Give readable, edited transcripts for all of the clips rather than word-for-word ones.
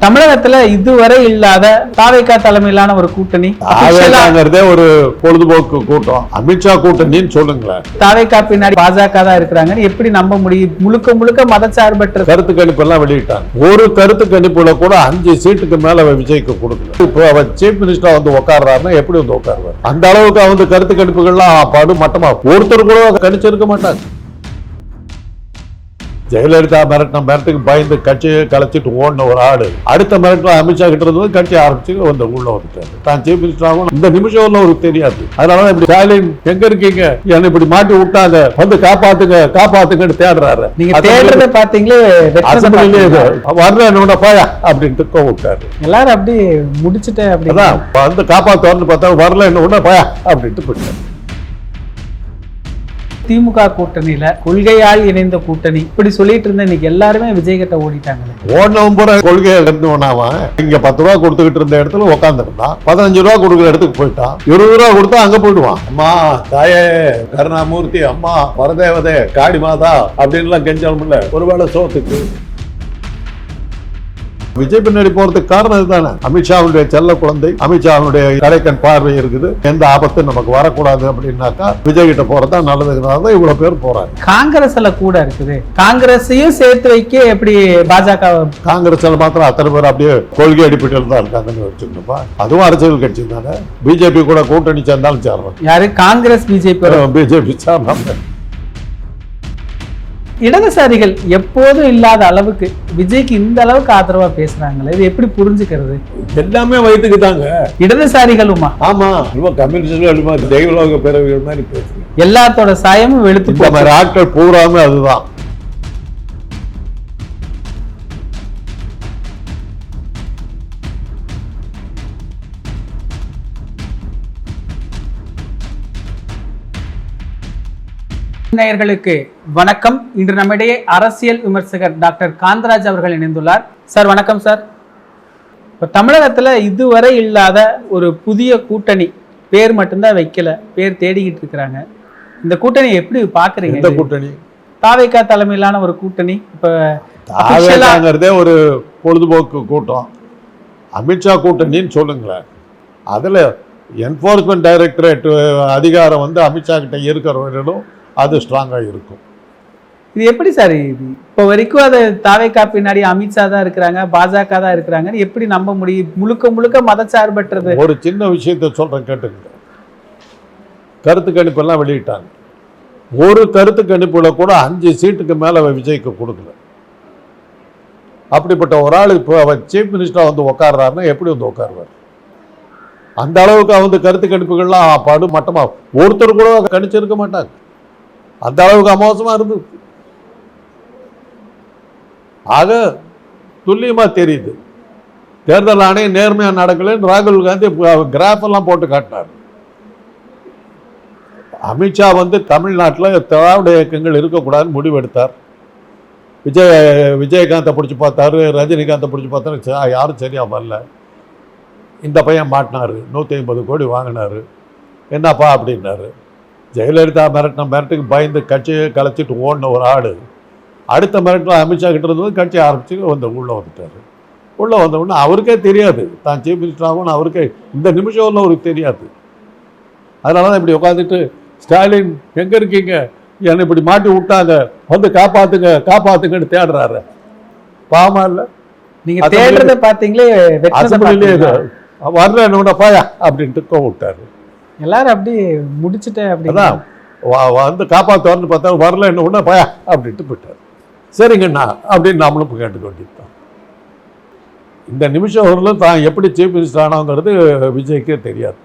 தமிழகத்துல இதுவரை இல்லாத தாவேகா தலைமையிலான ஒரு கூட்டணி, ஒரு பொழுதுபோக்கு கூட்டம், அமித்ஷா கூட்டணின்னு சொல்லுங்களேன். தாவேகா பின்னாடி பாஜக தான் இருக்கிறாங்கன்னு எப்படி நம்ப முடியும்? முழுக்க முழுக்க மதச்சார்பற்ற கருத்து கணிப்பு எல்லாம் வெளியிட்டாங்க. ஒரு கருத்து கணிப்புல கூட 5 சீட்டுக்கு மேல விஜய்க்கு கொடுக்கல. இப்போ அவர் சீஃப் மினிஸ்டரா வந்து உட்கார்றாருன்னா எப்படி வந்து உட்காருவார்? அந்த அளவுக்கு வந்து கருத்து கணிப்புகள்லாம் பாடு மட்டமா ஒருத்தர் கூட கணிச்சிருக்க மாட்டாங்க. ஜெயலலிதா மிரட்டுக்கு பயந்து கட்சியை கலைச்சிட்டு ஓடின ஒரு ஆடு அடுத்த மிரட்டில் அமித்ஷா கிட்ட இருந்து கட்சி ஆரம்பிச்சு வந்து உள்ள வந்துட்டாரு. தான் சீஃப் மினிஸ்டர் ஆகும் இந்த நிமிஷம் அவருக்கு தெரியாது. அதனால இப்படி ஸ்டாலின் எங்க இருக்கீங்க, என்ன இப்படி மாட்டி விட்டாங்க, வந்து காப்பாத்துங்கன்னு தேடுறாரு. நீங்க தேடுறத பாத்தீங்களே வரல என்னோட பாயா அப்படின்ட்டு விட்டாரு. எல்லாரும் அப்படி முடிச்சுட்டு அப்படிதான் வந்து காப்பாத்துவார்னு பார்த்தா வரல என்ன பாயா அப்படின்ட்டு போயிட்டாரு. திமுக கூட்டணியில கொள்கையால் இணைந்த கூட்டணி இப்படி சொல்லிட்டு இருந்த இன்னைக்கு எல்லாருமே விஜய் கிட்ட ஓடிட்டாங்களே. ஓடனவும் பூரா கொள்கையை இருந்தவனாவா இங்க 10 ரூபா கொடுத்துக்கிட்டு இருந்த இடத்துல உட்காந்துருந்தான். 15 ரூபா கொடுக்குற இடத்துக்கு போயிட்டான். 20 ரூபா கொடுத்தா அங்க போயிடுவான். அம்மா தாயே கருணாமூர்த்தி, அம்மா பரதேவதே, காடி மாதா அப்படின்னு எல்லாம் கெஞ்சாலும்ல ஒருவேளை சோத்துக்கு. விஜய் பின்னாடி போறதுக்கு காரணம் இதுதானே. அமித்ஷாவுடைய செல்ல குழந்தை, அமித்ஷாவுடைய கடைக்கண் பார்வை இருக்குது. எந்த ஆபத்து நமக்கு வரக்கூடாது அப்படின்னாக்கா விஜய் கிட்ட போறதா நல்லதுங்கிறதா இவ்வளவு பேர் போறாங்க. காங்கிரஸ்ல கூட இருக்குது, காங்கிரஸையும் சேர்த்து வைக்க எப்படி பாஜக? காங்கிரஸ்ல மாத்திரம் அத்தனை பேர் அப்படியே கொள்கை அடிப்படையில் தான் இருக்காங்கன்னு வச்சுக்கணும்பா. அதுவும் அரசியல் கட்சி தானே. பிஜேபி கூட கூட்டணி சேர்ந்தாலும் சேரணும். யாரு? காங்கிரஸ் பிஜேபி சேர்ந்தாங்க. இடதுசாரிகள் எப்போதும் இல்லாத அளவுக்கு விஜய்க்கு இந்த அளவுக்கு ஆதரவா பேசுறாங்களே, இது எப்படி புரிஞ்சுக்கிறது? எல்லாமே வயிற்றுக்கு தாங்க இடதுசாரிகளுமா? ஆமா, கம்யூனிஸ்ட் தெய்வலோக பிறவிகள் மாதிரி பேசுறேன். எல்லாத்தோட சாயமும் வெளுத்து ஆட்கள் பூராமே அதுதான். நேயர்களுக்கு வணக்கம். இன்று நம்மிடையே அரசியல் விமர்சகர் டாக்டர் காந்தராஜ் அவர்கள் இணைந்துள்ளார். சார் வணக்கம் சார். இப்போ தமிழகத்தில் இதுவரை இல்லாத ஒரு புதிய கூட்டணி, பேர் மட்டும்தான் வைக்கல, பேர் தேடிக்கிட்டு இருக்கிறாங்க. இந்த கூட்டணி எப்படி பாக்குறீங்க? இந்த கூட்டணி தாவேகா தலைமையிலான ஒரு கூட்டணி. இப்போ தாவேகாங்கிறதே ஒரு பொழுதுபோக்கு கூட்டம், அமித்ஷா கூட்டணின்னு சொல்லுங்களேன். அதில் என்ஃபோர்ஸ்மெண்ட் டைரக்டரேட் அதிகாரம் வந்து அமித்ஷா கிட்ட இருக்கிறவர்களும் அது ஸ்ட்ராங்காக இருக்கும். இது எப்படி சார்? இது இப்போ வரைக்கும் அது தாவேகா பின்னாடி அமித்ஷா தான் இருக்கிறாங்க, பாஜக தான் இருக்கிறாங்கன்னு எப்படி நம்ப முடியும்? முழுக்க முழுக்க மதச்சார்பற்றது. ஒரு சின்ன விஷயத்த சொல்றேன் கேட்டுங்க. கருத்து கணிப்பு எல்லாம் வெளியிட்டாங்க. ஒரு கருத்து கணிப்புல கூட 5 சீட்டுக்கு மேல விஜய்க்கு கொடுக்கல. அப்படிப்பட்ட ஒரு ஆள் இப்போ அவர் சீஃப் மினிஸ்டரா வந்து உட்கார்றாருன்னா எப்படி வந்து உட்காருவார்? அந்த அளவுக்கு வந்து கருத்து கணிப்புகள்லாம் படு மட்டமா ஒருத்தர் கூட கணிச்சிருக்க மாட்டாங்க. அந்த அளவுக்கு அமோசமா இருந்தது. ஆக துல்லியமா தெரியுது. தேர்தல் ஆணையம் நேர்மையா நடக்கலன்னு ராகுல் காந்தி கிராஃப் எல்லாம் போட்டு காட்டினார். அமித்ஷா வந்து தமிழ்நாட்டில் திராவிட இயக்கங்கள் இருக்கக்கூடாதுன்னு முடிவெடுத்தார். விஜயகாந்தை பிடிச்சி பார்த்தாரு, ரஜினிகாந்தை பிடிச்சி பார்த்தாரு, யாரும் சரியா வரல. இந்த பையன் மாட்டினாரு, 150 கோடி வாங்கினாரு. என்னப்பா அப்படின்னாரு. ஜெயலலிதா மிரட்டுக்கு பயந்து கட்சியை கலைச்சிட்டு ஓடின ஒரு ஆடு அடுத்த மிரட்டில் அமித்ஷா கிட்ட இருந்து கட்சி ஆரம்பிச்சு வந்து உள்ளே வந்துட்டாரு. உள்ளே வந்த உடனே அவருக்கே தெரியாது தான் சீஃப் மினிஸ்டர் ஆகும்னு. அவருக்கே இந்த நிமிஷம் அவருக்கு தெரியாது. அதனால தான் இப்படி உட்காந்துட்டு ஸ்டாலின் எங்கே இருக்கீங்க, என்னை இப்படி மாட்டி விட்டாங்க, வந்து காப்பாத்துங்கன்னு தேடுறாரு. பாவமா இல்லை? நீங்க தேடுறத பார்த்தீங்களே, வரல என்னோட பாயா அப்படின்ட்டு விட்டாரு. எல்லாரும் அப்படி முடிச்சுட்டு அப்படிதான் வந்து காப்பாற்றுவார்னு பார்த்தா வரல என்ன ஒன்று பயா அப்படின்ட்டு போயிட்டார். சரிங்கண்ணா அப்படின்னு நாமளும் கேட்டுக்க வேண்டியதுதான். இந்த நிமிஷம் வரலும் தான் எப்படி சீஃப் மினிஸ்டர் ஆனவங்கிறது விஜய்க்கே தெரியாது.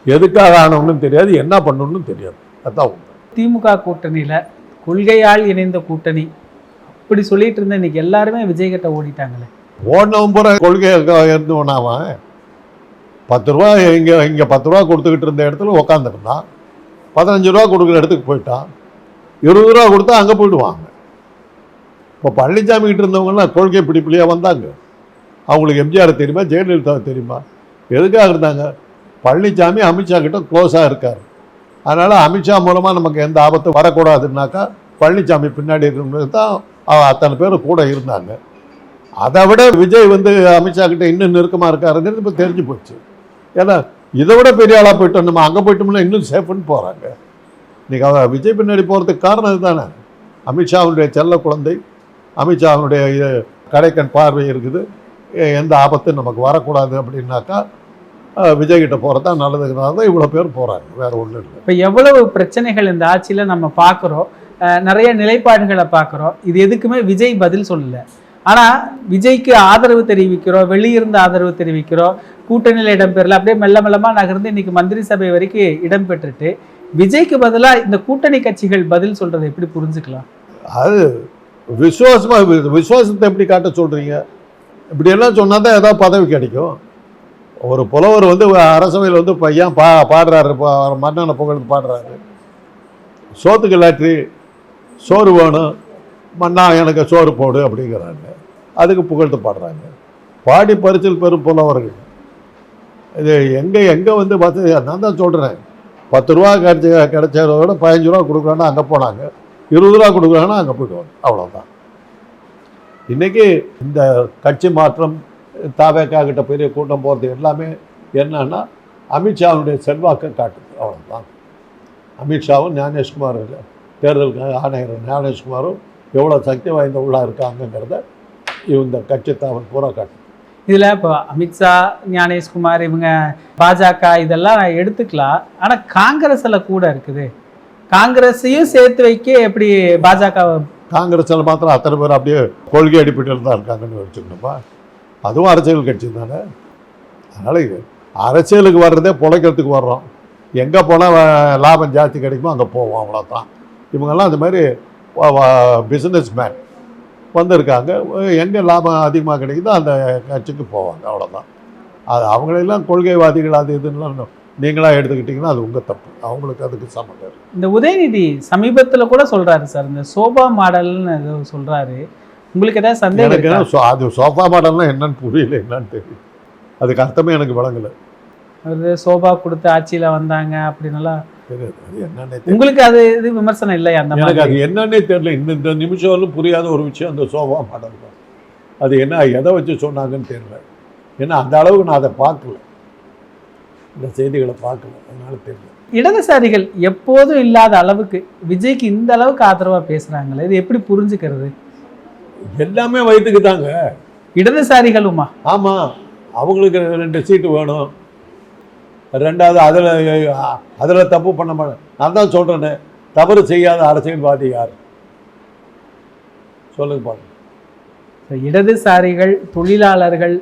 எதுக்காக ஆனவனும் தெரியாது, என்ன பண்ணணும்னு தெரியாது. அதான் திமுக கூட்டணியில கொள்கையால் இணைந்த கூட்டணி அப்படி சொல்லிட்டு இருந்த இன்னைக்கு எல்லாருமே விஜய் கிட்ட ஓடிட்டாங்களே. ஓடினவும் பூரா கொள்கை இருந்தவனாவன் 10 ரூபா இங்கே 10 ரூபா கொடுத்துக்கிட்டு இருந்த இடத்துல உட்காந்துருந்தான். 15 ரூபா கொடுக்குற இடத்துக்கு போயிட்டான். 20 ரூபா கொடுத்தா அங்கே போயிடுவாங்க. இப்போ பழனிசாமி கிட்ட இருந்தவங்கலாம் கொள்கை பிடிப்பிலையாக வந்தாங்க. அவங்களுக்கு எம்ஜிஆர் தெரியுமா, ஜெயலலிதா தெரியுமா? எதுக்காக இருந்தாங்க? பழனிசாமி அமித்ஷா கிட்ட க்ளோஸாக இருக்கார். அதனால் அமித்ஷா மூலமாக நமக்கு எந்த ஆபத்து வரக்கூடாதுன்னாக்கா பழனிசாமி பின்னாடி இருக்கிறது தான் அத்தனை பேர் கூட இருந்தாங்க. அதை விட விஜய் வந்து அமித்ஷா கிட்ட இன்னும் நெருக்கமாக இருக்காருங்கிறது இப்போ தெரிஞ்சு போச்சு. ஏன்னா இதை விட பெரிய ஆளாக போயிட்டோம், நம்ம அங்கே போயிட்டோம்னா இன்னும் சேஃப்னு போகிறாங்க. இன்றைக்கி அவன் விஜய் பின்னாடி போகிறதுக்கு காரணம் இதுதானே. அமித்ஷாவுடைய செல்ல குழந்தை, அமித்ஷாவுடைய கடைக்கண் பார்வை இருக்குது, எந்த ஆபத்தும் நமக்கு வரக்கூடாது அப்படின்னாக்கா விஜய்கிட்ட போகிறது தான் நல்லதுங்கிறதா தான் இவ்வளோ பேர் போகிறாங்க, வேறு ஒன்றும் இல்லை. இப்போ எவ்வளவு பிரச்சனைகள் இந்த ஆட்சியில் நம்ம பார்க்குறோம், நிறைய நிலைப்பாடுகளை பார்க்குறோம், இது எதுக்குமே விஜய் பதில் சொல்லலை. ஆனால் விஜய்க்கு ஆதரவு தெரிவிக்கிறோம், வெளியிருந்து ஆதரவு தெரிவிக்கிறோம், கூட்டணியில் இடம்பெறல, அப்படியே மெல்ல மெல்லமாக நகர்ந்து இன்னைக்கு மந்திரி சபை வரைக்கும் இடம்பெற்றுட்டு விஜய்க்கு பதிலாக இந்த கூட்டணி கட்சிகள் பதில் சொல்கிறத எப்படி புரிஞ்சுக்கலாம்? அது விசுவாசத்தை எப்படி காட்ட சொல்கிறீங்க? இப்படியெல்லாம் சொன்னால் தான் ஏதாவது பதவி கிடைக்கும். ஒரு புலவர் வந்து அரசவையில் வந்து பையன் பாடுறாரு, மன்னனை புகழ்ந்து பாடுறாரு, சோத்துக்கு லாட்ரி, சோறு வேணும் மன்னா எனக்கு சோறு போடு அப்படிங்கிறாங்க, அதுக்கு புகழ்ந்து பாடுறாங்க. பாடி பரிசில் பெறும் புலவர்கள் இது எங்கே வந்து பார்த்து நான் தான் சொல்கிறேன், 10 ரூபா கிடைச்சத விட 15 ரூபா கொடுக்குறாங்கன்னா அங்கே போனாங்க, 20 ரூபா கொடுக்குறாங்கன்னா அங்கே போய்டுவாங்க, அவ்வளோதான். இன்றைக்கி இந்த கட்சி மாற்றம், தாவேக்காகிட்ட பெரிய கூட்டம் போகிறது எல்லாமே என்னன்னா அமித்ஷாவுடைய செல்வாக்கை காட்டுது, அவ்வளோதான். அமித்ஷாவும் ஞானேஷ்குமார் தேர்தல் ஆணையர் ஞானேஷ்குமாரும் எவ்வளோ சக்தி வாய்ந்த உள்ளாக இருக்காங்கங்கிறத இந்த கட்சி தாவல் பூரா காட்டுது. இதில் இப்போ அமித்ஷா, ஞானேஷ்குமார், இவங்க பாஜக இதெல்லாம் எடுத்துக்கலாம். ஆனால் காங்கிரஸில் கூட இருக்குது, காங்கிரஸையும் சேர்த்து வைக்க எப்படி பாஜக? காங்கிரஸில் மாத்திரம் அத்தனை பேர் அப்படியே கொள்கை அடிப்படையில் தான் இருக்காங்கன்னு வச்சுக்கணும்ப்பா. அதுவும் அரசியல் கட்சி தானே. அதனால் அரசியலுக்கு வர்றதே பிழைக்கிறதுக்கு வர்றோம், எங்கே போனால் லாபம் ஜாஸ்தி கிடைக்குமோ அங்கே போவோம், அவ்வளோதான். இவங்கெல்லாம் அந்த மாதிரி பிஸ்னஸ் மேன் வந்திருக்காங்க, எங்கே லாபம் அதிகமாக கிடைக்குதோ அந்த கட்சிக்கு போவாங்க, அவ்வளோதான். அது அவங்களெல்லாம் கொள்கைவாதிகள் அது இதுலாம் நீங்களாக எடுத்துக்கிட்டிங்கன்னா அது உங்கள் தப்பு, அவங்களுக்கு அதுக்கு சம்மந்தம். இந்த உதயநிதி சமீபத்தில் கூட சொல்கிறாரு சார், இந்த சோபா மாடல்னு ஏதோ சொல்கிறாரு, உங்களுக்கு ஏதாவது சந்தேகம்? எனக்கு அது சோபா மாடல்னால் என்னன்னு புரியல, என்னன்னு தெரியும், அதுக்கு அர்த்தமே எனக்கு விளங்கலை. அவர் சோபா கொடுத்து ஆட்சியில் வந்தாங்க அப்படின்னாலாம் தெரியாது, அது என்னன்னே உங்களுக்கு அது இது விமர்சனம் இல்லையா? அந்த எனக்கு அது என்னன்னே தெரியல. இந்த நிமிஷம் புரியாத ஒரு விஷயம் அந்த சோபா மாடல் தான். அது என்ன எதை வச்சு சொன்னாங்கன்னு தெரியல, ஏன்னா அந்த அளவுக்கு நான் அதை பார்க்கல, இந்த செய்திகளை பார்க்கல, அதனால தெரியல. இடதுசாரிகள் எப்போதும் இல்லாத அளவுக்கு விஜய்க்கு இந்த அளவுக்கு ஆதரவாக பேசுகிறாங்களே, இது எப்படி புரிஞ்சுக்கிறது? எல்லாமே வயிற்றுக்கு தாங்க இடதுசாரிகளுமா? ஆமாம், அவங்களுக்கு 2 சீட்டு வேணும், ரெண்டாவது அதில் தப்பு பண்ண மாட்டேன். நான் தான் சொல்கிறேன்னு, தவறு செய்யாத அரசியல்வாதி யார் சொல்லுங்க பாருங்க. இடதுசாரிகள், தொழிலாளர்கள்,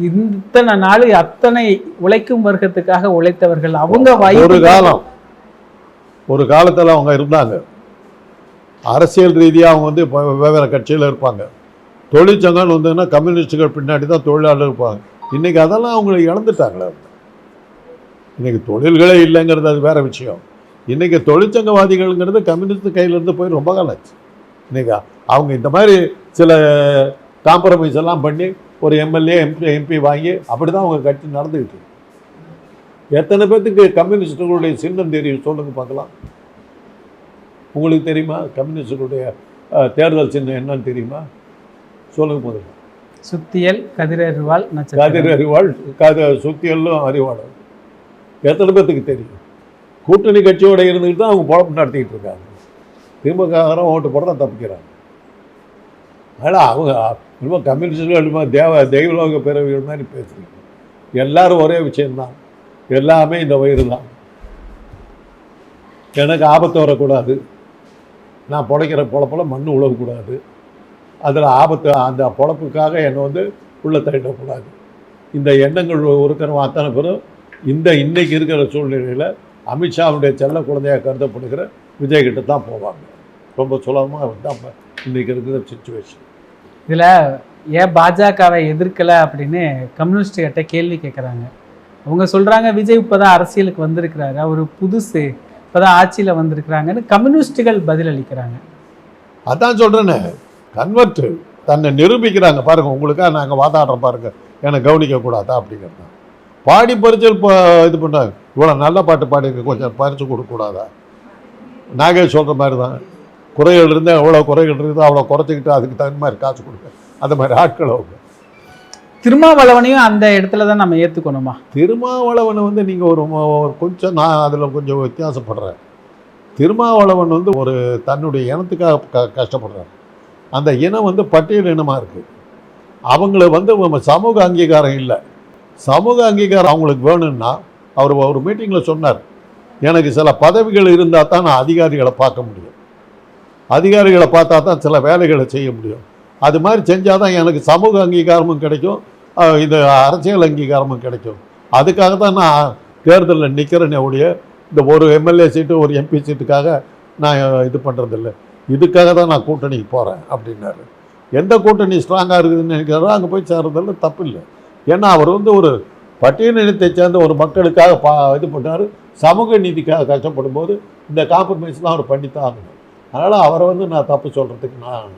இத்தனை நாள் அத்தனை உழைக்கும் வர்க்கத்துக்காக உழைத்தவர்கள், அவங்க ஒரு காலத்தில் அவங்க இருந்தாங்க, அரசியல் ரீதியாக அவங்க வந்து வெவ்வேறு கட்சியில் இருப்பாங்க. தொழிற்சங்கம்னு வந்ததுன்னா கம்யூனிஸ்டுகள் பின்னாடி தான் தொழிலாளர் இருப்பாங்க. இன்றைக்கி அதெல்லாம் அவங்களை இழந்துட்டாங்களே. இன்றைக்கி தொழில்களே இல்லைங்கிறது அது வேறு விஷயம். இன்றைக்கி தொழிற்சங்கவாதிகள்ங்கிறது கம்யூனிஸ்ட் கையிலேருந்து போய் ரொம்ப காலம் ஆச்சு. இன்றைக்கி அவங்க இந்த மாதிரி சில காம்ப்ரமைஸ் எல்லாம் பண்ணி ஒரு எம்எல்ஏ எம்பி வாங்கி அப்படி தான் அவங்க கட்சி நடந்துக்கிட்டு இருக்கு. எத்தனை பேர்த்துக்கு கம்யூனிஸ்டுகளுடைய சின்னம் தெரியும் சொல்லுங்க பார்க்கலாம். உங்களுக்கு தெரியுமா கம்யூனிஸ்டுகளுடைய தேர்தல் சின்னம் என்னன்னு தெரியுமா சொல்லுங்க முதல்ல. சுத்தியல், கதிரறிவாள், சுத்தியலும் அறிவாளர். எத்தனை பேர்த்துக்கு தெரியும்? கூட்டணி கட்சியோட இருந்துக்கிட்டு தான் அவங்க பொழப்பு நடத்திக்கிட்டு இருக்காங்க. திமுககாரம் ஓட்டு போட தான் தப்பிக்கிறாங்க. அதனால் அவங்க ரொம்ப கம்யூனிஸ்டுகள் தெய்வலோக பிறவிகள் மாதிரி பேசுகிறீங்க. எல்லோரும் ஒரே விஷயந்தான், எல்லாமே இந்த வயிறு தான். எனக்கு ஆபத்து வரக்கூடாது, நான் பிழைக்கிற பொழப்பில் மண் உழவக்கூடாது, அதில் ஆபத்து அந்த பொழப்புக்காக என்னை வந்து உள்ளே தள்ளிடக்கூடாது. இந்த எண்ணங்கள் இருக்கிறவங்க அத்தனை பேரும் இன்னைக்கு இருக்கிற சூழ்நிலையில் அமித்ஷாவுடைய செல்ல குழந்தையாக கருதப்படுகிற விஜய்கிட்ட தான் போவாங்க. ரொம்ப சுலபமாக தான் இன்றைக்கி இருக்கிற சிச்சுவேஷன். இதில் ஏன் பாஜகவை எதிர்க்கலை அப்படின்னு கம்யூனிஸ்ட் கிட்ட கேள்வி கேட்குறாங்க. அவங்க சொல்கிறாங்க விஜய் இப்போ தான் அரசியலுக்கு வந்திருக்கிறாரு, அவர் புதுசு, இப்போ தான் ஆட்சியில் வந்திருக்கிறாங்கன்னு கம்யூனிஸ்டுகள் பதிலளிக்கிறாங்க. அதான் சொல்கிறேன்னு, கன்வெர்ட்டு தன்னை நிரூபிக்கிறாங்க பாருங்கள். உங்களுக்காக நாங்கள் வாதாடுறோம் பாருங்கள், என்னை கவனிக்கக்கூடாதா அப்படிங்கிறது. பாடி பறிச்சல் இது பண்ணாங்க, இவ்வளோ நல்ல பாட்டு பாடிங்க, கொஞ்சம் பறித்து கொடுக்கக்கூடாதா? நாகேஷ் சொல்கிற மாதிரி தான், குறைகள் இருந்தால் எவ்வளோ குறைகள் இருக்குதோ அவ்வளோ குறைச்சிக்கிட்டு அதுக்கு தகுந்த மாதிரி காசு கொடுங்க. அந்த மாதிரி ஆட்கள் அவங்க. திருமாவளவனையும் அந்த இடத்துல தான் நம்ம ஏற்றுக்கணுமா? திருமாவளவனை வந்து நீங்கள் கொஞ்சம் நான் அதில் கொஞ்சம் வித்தியாசப்படுறேன். திருமாவளவன் வந்து ஒரு தன்னுடைய இனத்துக்காக கஷ்டப்படுறார். அந்த இனம் வந்து பட்டியல் இனமாக இருக்குது. அவங்கள வந்து சமூக அங்கீகாரம் இல்லை. சமூக அங்கீகாரம் அவங்களுக்கு வேணும்னா அவர் ஒரு மீட்டிங்கில் சொன்னார், எனக்கு சில பதவிகள் இருந்தால் தான் நான் அதிகாரிகளை பார்க்க முடியும், அதிகாரிகளை பார்த்தா தான் சில வேலைகளை செய்ய முடியும், அது மாதிரி செஞ்சால் தான் எனக்கு சமூக அங்கீகாரமும் கிடைக்கும், இது அரசியல் அங்கீகாரமும் கிடைக்கும். அதுக்காக தான் நான் தேர்தலில் நிற்கிறேனே ஒழிய இந்த ஒரு எம்எல்ஏ சீட்டு ஒரு எம்பி சீட்டுக்காக நான் இது பண்ணுறதில்ல, இதுக்காக தான் நான் கூட்டணிக்கு போகிறேன் அப்படின்னாரு. எந்த கூட்டணி ஸ்ட்ராங்காக இருக்குதுன்னு நினைக்கிறாரோ அங்கே போய் சேர்றதில்ல, தப்பு இல்லை. ஏன்னா அவர் வந்து ஒரு பட்டியல் இனத்தை சேர்ந்த ஒரு மக்களுக்காக இது பண்ணார். சமூக நீதிக்காக கஷ்டப்படும் போது இந்த காம்ப்ரமைஸ்லாம் அவர் பண்ணித்தான் ஆகணும். அதனால் அவரை வந்து நான் தப்பு சொல்கிறதுக்கு நான்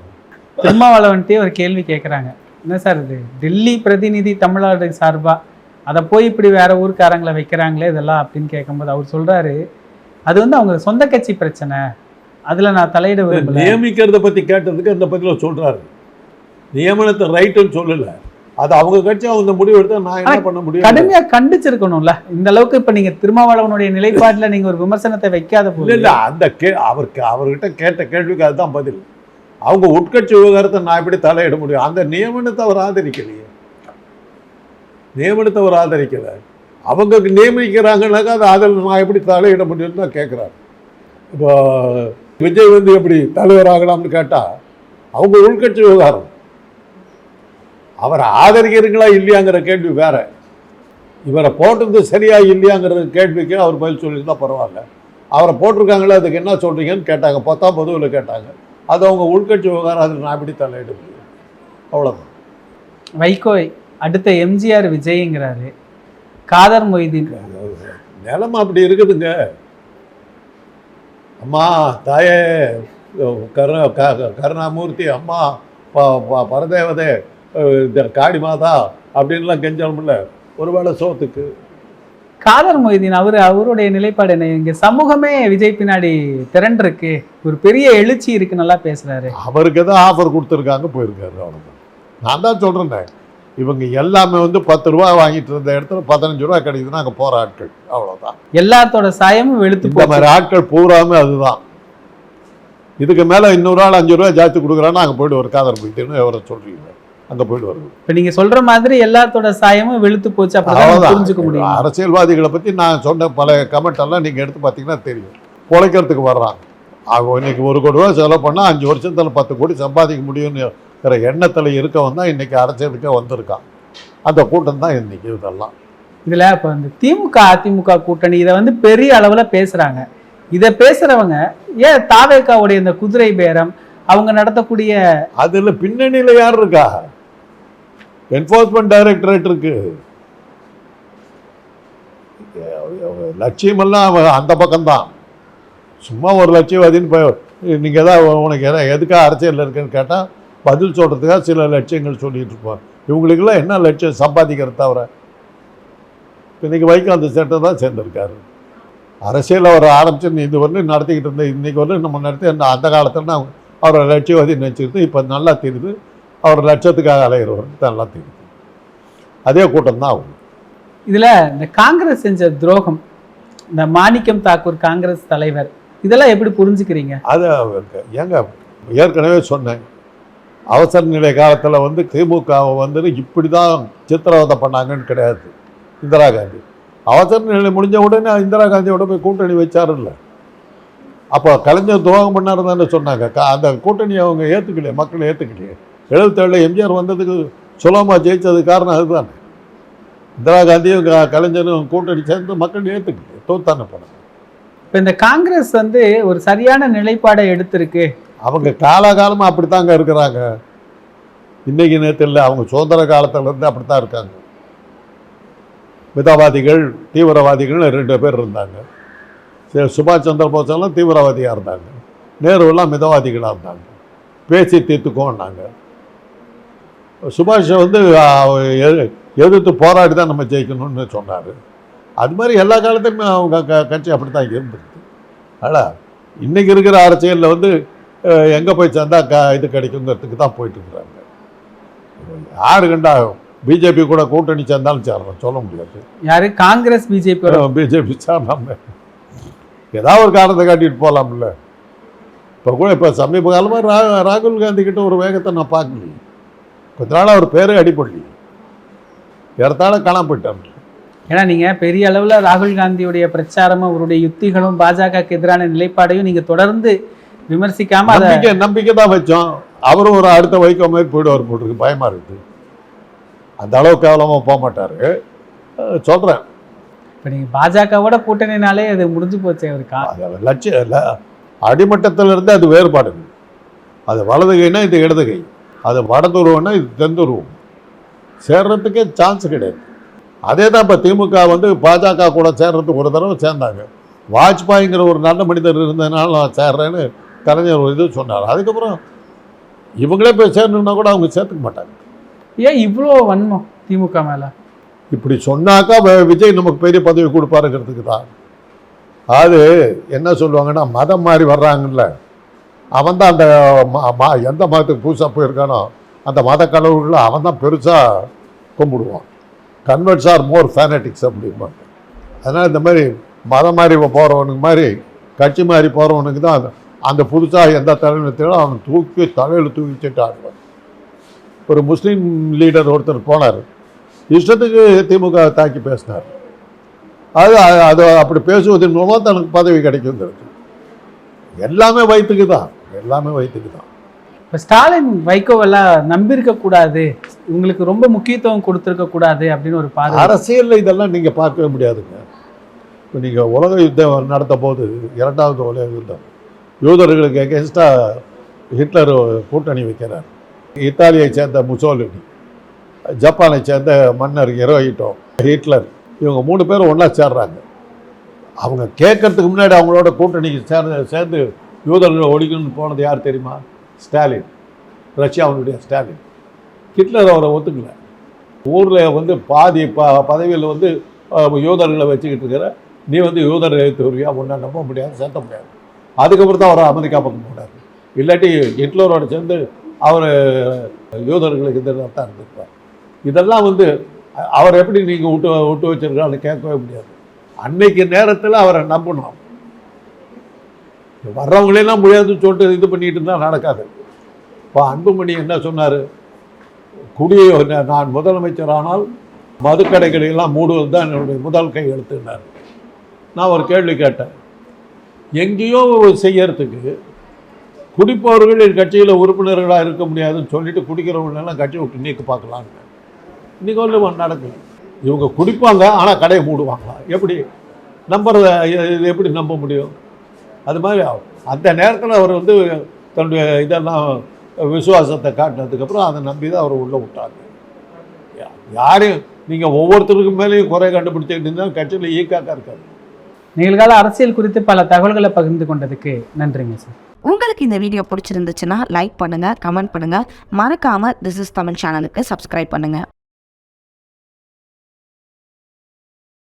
திருமாவளவன்ட்டே ஒரு கேள்வி கேட்குறாங்க, என்ன சார் இது டெல்லி பிரதிநிதி தமிழ்நாடு சார்பாக அதை போய் இப்படி வேற ஊருக்காரங்களை வைக்கிறாங்களே இதெல்லாம் அப்படின்னு கேட்கும்போது அவர் சொல்கிறாரு, அது வந்து அவங்க சொந்த கட்சி பிரச்சனை, அதில் நான் தலையிட விரும்பல. நியமிக்கிறத பற்றி கேட்டதுக்கு அந்த பதில சொல்கிறாரு, நியமனத்தை ரைட்டுன்னு சொல்லலை, அது அவங்க கட்சி அவங்க முடிவு எடுத்தால் நான் என்ன பண்ண முடியும். கடுமையாக கண்டிச்சிருக்கணும்ல. இந்த அளவுக்கு இப்போ நீங்கள் திருமாவளவனுடைய நிலைப்பாட்டில் நீங்கள் ஒரு விமர்சனத்தை வைக்காத போது இல்லை அந்த அவர்கிட்ட கேட்ட கேள்விக்கு அதுதான் பதில். அவங்க உட்கட்சி விவகாரத்தை நான் எப்படி தலையிட முடியும்? அந்த நியமனத்தை அவர் ஆதரிக்கலையே, நியமனத்தை அவர் ஆதரிக்கலை. அவங்க நியமிக்கிறாங்கன்னாக்கா அதில் நான் எப்படி தலையிட முடியும்னு தான் கேட்குறாரு. இப்போ விஜய் வந்து எப்படி தலைவர் ஆகலாம்னு கேட்டால் அவங்க உள்கட்சி விவகாரம், அவரை ஆதரிக்கிறீங்களா இல்லையாங்கிற கேள்வி வேற, இவரை போட்டது சரியா இல்லையாங்கிற கேள்விக்கு அவர் பதில் சொல்லியிருந்தா பரவாயில்ல. அவரை போட்டிருக்காங்களே அதுக்கு என்ன சொல்கிறீங்கன்னு கேட்டாங்க, 10ஆம் பொதுவில் கேட்டாங்க. அது அவங்க உள்கட்சி விவகாரம், அதில் நான் எப்படி தலையிட முடியும்? அவ்வளோதான். வைகோ அடுத்த எம்ஜிஆர் விஜய்ங்கிறாரு, காதர் மொய்தீன் நிலைமை அப்படி இருக்குதுங்க. அம்மா தாயே கருணாமூர்த்தி, அம்மா பரதேவதே, காடி மாதா அப்படின்லாம் கெஞ்சணும்ல ஒருவேளை சோத்துக்கு. காதர் மொய்தீன் அவருடைய நிலைப்பாடு என்ன? இங்க சமூகமே விஜய் பின்னாடி திரண்டிருக்கு, ஒரு பெரிய எழுச்சி இருக்கு, நல்லா பேசுறாரு. அவருக்கு தான் ஆஃபர் கொடுத்துருக்காங்க, போயிருக்காரு, அவ்வளோதான். நான் தான் சொல்கிறேன், இவங்க எல்லாமே வந்து 10 ரூபா வாங்கிட்டு இருந்த இடத்துல 15 ரூபா கிடைக்குதுன்னா அங்கே போகிற ஆட்கள், அவ்வளோதான். எல்லாத்தோட சாயமும் வெளுத்து இந்த மாதிரி ஆட்கள் பூராமே அதுதான். இதுக்கு மேலே இன்னொரு ஆள் 5 ரூபா ஜாஸ்தி கொடுக்குறான்னா அங்கே போய்ட்டு ஒரு காதர் போயிட்டுன்னு எவரை சொல்கிறீங்க, அங்கே போய்ட்டு வருது. இப்போ நீங்கள் சொல்கிற மாதிரி எல்லாத்தோட சாயமும் வெளுத்து போச்சு, அப்போ புரிஞ்சுக்க முடியும். அரசியல்வாதிகளை பற்றி நான் சொன்ன பல கமெண்ட் எல்லாம் நீங்கள் எடுத்து பார்த்தீங்கன்னா தெரியும். பொழைக்கிறதுக்கு வர்றான், அவங்க இன்னைக்கு 1 கோடி ரூபா செலவு பண்ணால் 5 வருஷத்தில் 10 கோடி சம்பாதிக்க முடியும்னு எண்ணத்தில் இருக்கவன் தான் இன்னைக்கு அரசியலுக்கு வந்திருக்கான். அந்த கூட்டம் தான் இன்னைக்கு இதெல்லாம். இதில் இப்போ இந்த திமுக அதிமுக கூட்டணி இதை வந்து பெரிய அளவில் பேசுகிறாங்க. இதை பேசுகிறவங்க ஏன் தாவேக்காவுடைய இந்த குதிரை பேரம் அவங்க நடத்தக்கூடிய அதில் பின்னணியில் யார் இருக்கா? என்ஃபோர்ஸ்மெண்ட் டைரக்டரேட் இருக்கு, லட்சியமெல்லாம் அந்த பக்கம்தான். சும்மா ஒரு லட்சியவாதின்னு நீங்கள் தான் உனக்கு எதுக்காக அரசியலில் இருக்குன்னு கேட்டால் பதில் சொல்கிறதுக்காக சில லட்சியங்கள் சொல்லிகிட்டு இருப்போம். இவங்களுக்கெல்லாம் என்ன லட்சியம்? சம்பாதிக்கிறது தவிர. இன்றைக்கி வைகோ அந்த சேட்டை தான் சேர்ந்துருக்காரு. அரசியல் அவர் ஆரம்பிச்சு இது வரலும் நடத்திக்கிட்டு இருந்த இன்றைக்கி வரலும் நம்ம நடத்தி அந்த காலத்தில் அவரை லட்சியவாதி நினச்சிக்கிட்டு இப்போ நல்லா தெரியுது, அவர் லட்சத்துக்காக அலைகிறவர் நல்லா தெரியுது. அதே கூட்டம் தான் அவங்க. இதில் இந்த காங்கிரஸ் செஞ்ச துரோகம், இந்த மாணிக்கம் தாக்கூர் காங்கிரஸ் தலைவர், இதெல்லாம் எப்படி புரிஞ்சுக்கிறீங்க? அது ஏங்க ஏற்கனவே சொன்னேன், அவசர நிலை காலத்தில் வந்து திமுகவை வந்து இப்படி தான் சித்திரவதை பண்ணாங்கன்னு கிடையாது. இந்திரா காந்தி அவசர நிலை முடிஞ்ச உடனே இந்திரா காந்தியோட போய் கூட்டணி வச்சாருல்ல, அப்போ கலைஞர் துரோகம் பண்ணாரு தானே சொன்னாங்க. அந்த கூட்டணி அவங்க ஏற்றுக்கலையே, மக்கள் ஏற்றுக்கலையே. 77 எம்ஜிஆர் வந்ததுக்கு சுலபமாக ஜெயித்தது காரணம் அதுதானே. இந்திரா காந்தியும் கலைஞரும் கூட்டணி சேர்ந்து மக்கள் ஏற்றுக்கலையே, தோத்தானே பண்ணாங்க. இப்போ இந்த காங்கிரஸ் வந்து ஒரு சரியான நிலைப்பாடை எடுத்திருக்கு. அவங்க காலகாலமாக அப்படித்தாங்க இருக்கிறாங்க, இன்னைக்கு நேற்று இல்லை, அவங்க சுதந்திர காலத்திலேருந்து அப்படித்தான் இருக்காங்க. மிதவாதிகள் தீவிரவாதிகள் 2 பேர் இருந்தாங்க. சுபாஷ் சந்திர போஸெல்லாம் தீவிரவாதியாக இருந்தாங்க, நேருவெல்லாம் மிதவாதிகளாக இருந்தாங்க. பேசி தீர்த்துக்கோன்னாங்க. சுபாஷை வந்து எதிர்த்து போராடி தான் நம்ம ஜெயிக்கணும்னு சொன்னார். அது மாதிரி எல்லா காலத்தையுமே அவங்க கட்சி அப்படி தான் இருந்துருக்கு. ஆனால் இன்றைக்கி இருக்கிற அரசியலில் வந்து எங்கே போய் சேர்ந்தா இது கிடைக்குங்கிறதுக்கு தான் போயிட்டுருக்குறாங்க. யாரு கண்டா பிஜேபி கூட கூட்டணி சேர்ந்தாலும் சேரணும் சொல்ல முடியாது. யாரு? காங்கிரஸ் பிஜேபி பிஜேபி சேரலாமே, ஏதாவது ஒரு காரணத்தை காட்டிட்டு போகலாம்ல. இப்போ சமீப காலமாக ராகுல் காந்தி கிட்ட ஒரு வேகத்தை நான் பார்க்கல. கொஞ்ச நாள் அவர் பேரே அடிப்படல, இடத்தால காணாம போயிட்டார். ஏன்னா நீங்க பெரிய அளவுல ராகுல் காந்தியுடைய பிரச்சாரமும் அவருடைய யுத்திகளும் பாஜகவுக்கு எதிரான நிலைப்பாடையும் நீங்க தொடர்ந்து விமர்சிக்காம நம்பிக்கை தான் வச்சோம். அவரும் ஒரு அடுத்த வைக்க மாதிரி போயிடுவார் போட்டிருக்கு, பயமா இருக்குது. அந்த அளவுக்கு கேவலமா போக மாட்டாரு சொல்றேன். இப்போ நீங்கள் பாஜகவோட கூட்டணினாலே அது முடிஞ்சு போச்சு அவருக்கு. லட்சியம் அடிமட்டத்திலிருந்து அது வேறுபாடு. அது வலது கைனா இது இடது கை, அது வடதுருவம்னா இது தென்துருவம். சேர்றதுக்கே சான்ஸ் கிடையாது. அதே தான் இப்போ திமுக வந்து பாஜக கூட சேர்றதுக்கு ஒரு தடவை சேர்ந்தாங்க. வாஜ்பாய்ங்கிற ஒரு நல்ல மனிதர் இருந்ததுனால நான் சேர்றேன்னு கலைஞர் ஒரு இது சொன்னார். அதுக்கப்புறம் இவங்களே போய் சேரணுன்னா கூட அவங்க சேர்த்துக்க மாட்டாங்க. ஏன் இவ்வளோ வன்மம் திமுக மேலே? இப்படி சொன்னாக்கா விஜய் நமக்கு பெரிய பதவி கொடுப்பாருங்கிறதுக்கு தான். அது என்ன சொல்லுவாங்கன்னா, மதம் மாறி வர்றாங்கல்ல, அவன் தான் அந்த எந்த மதத்துக்கு புதுசாக போயிருக்கானோ அந்த மத கடவுள்களை அவன் தான் பெருசாக கும்பிடுவான். கன்வெர்ட்ஸ் ஆர் மோர் ஃபேனட்டிக்ஸ் அப்படிம்பாங்க. அதனால் இந்த மாதிரி மதம் மாறி போகிறவனுக்கு மாதிரி கட்சி மாறி போகிறவனுக்கு தான் அந்த புதுசாக எந்த தலைவனத்தையும் அவன் தலையில் தூக்கிட்டு ஆடுவான். ஒரு முஸ்லீம் லீடர் ஒருத்தர் போனார், இஷ்டத்துக்கு திமுக தாக்கி பேசினார். அது அப்படி பேசுவதன் மூலமாக தனக்கு பதவி கிடைக்குங்கிறது. எல்லாமே வயிற்றுக்கு தான், எல்லாமே வயிற்றுக்கு தான். இப்போ ஸ்டாலின் வைகோவெல்லாம் நம்பியிருக்கக்கூடாது, உங்களுக்கு ரொம்ப முக்கியத்துவம் கொடுத்துருக்கக்கூடாது அப்படின்னு ஒரு பார்வை. அரசியலில் இதெல்லாம் நீங்கள் பார்க்கவே முடியாதுங்க. இப்போ நீங்கள் உலக யுத்தம் நடத்த போது, இரண்டாவது உலக யுத்தம், யூதர்களுக்கு எகென்ஸ்டாக ஹிட்லர் கூட்டணி வைக்கிறார். இத்தாலியை சேர்ந்த முசோலினி, ஜப்பானை சேர்ந்த மன்னர் ஹிரோஹிட்டோ, ஹிட்லர், இவங்க 3 பேரும் ஒன்றா சேர்றாங்க. அவங்க கேட்கறதுக்கு முன்னாடி அவங்களோட கூட்டணிக்கு சேர்ந்து யூதர்களை ஒழிக்கணும்னு போனது யார் தெரியுமா? ஸ்டாலின், ரஷ்யாவுடைய ஸ்டாலின். ஹிட்லர் அவரை ஒத்துக்கல. ஊரில் வந்து பாதி பதவியில் வந்து யூதர்களை வச்சுக்கிட்டு இருக்கிற நீ வந்து யூதர் எழுத்து வருவியா, ஒன்றா நம்ப முடியாது, சேர்த்த முடியாது. அதுக்கப்புறம் தான் அவர் அமெரிக்கா பக்கம் போனார். இல்லாட்டி ஹிட்லரோட சேர்ந்து அவர் யூதர்களுக்கு எதிராக தான் இருந்திருப்பார். இதெல்லாம் வந்து அவர் எப்படி நீங்கள் விட்டு வச்சிருக்கான்னு கேட்கவே முடியாது. அன்னைக்கு நேரத்தில் அவரை நம்பணும். வர்றவங்களெல்லாம் முடியாதுன்னு சொல்லிட்டு இது பண்ணிட்டு இருந்தால் நடக்காது. இப்போ அன்புமணி என்ன சொன்னார்? நான் முதலமைச்சர் ஆனால் மதுக்கடைகளெல்லாம் மூடுவது தான் என்னுடைய முதல் கை எழுத்துனார். நான் ஒரு கேள்வி கேட்டேன், எங்கேயோ செய்யறதுக்கு குடிப்பவர்கள் கட்சியில் உறுப்பினர்களாக இருக்க முடியாதுன்னு சொல்லிட்டு குடிக்கிறவங்களெல்லாம் கட்சி விட்டு நீக்க பார்க்கலான்னு. இன்றைக்கி ஒன்று நடக்குது. இவங்க குடிப்பாங்க, ஆனால் கடையை மூடுவாங்களா? எப்படி நம்புறத? இது எப்படி நம்ப முடியும்? அது மாதிரி அந்த நேரத்தில் அவர் வந்து தன்னுடைய இதெல்லாம் விசுவாசத்தை காட்டினதுக்கப்புறம் அதை நம்பி தான் அவர் உள்ளே விட்டாங்க. யாரையும் நீங்கள் ஒவ்வொருத்தருக்கும் மேலேயும் குறை கண்டுபிடிச்சிட்டு இருந்தால் கட்சியில் ஈக்காக்கா இருக்காது. நிகழ்கால அரசியல் குறித்து பல தகவல்களை பகிர்ந்து கொண்டதுக்கு நன்றிங்க சார். உங்களுக்கு இந்த வீடியோ பிடிச்சிருந்துச்சுன்னா லைக் பண்ணுங்கள், கமெண்ட் பண்ணுங்கள். மறக்காமல் திஸ் இஸ் தமிழ் சேனலுக்கு சப்ஸ்கிரைப் பண்ணுங்கள்.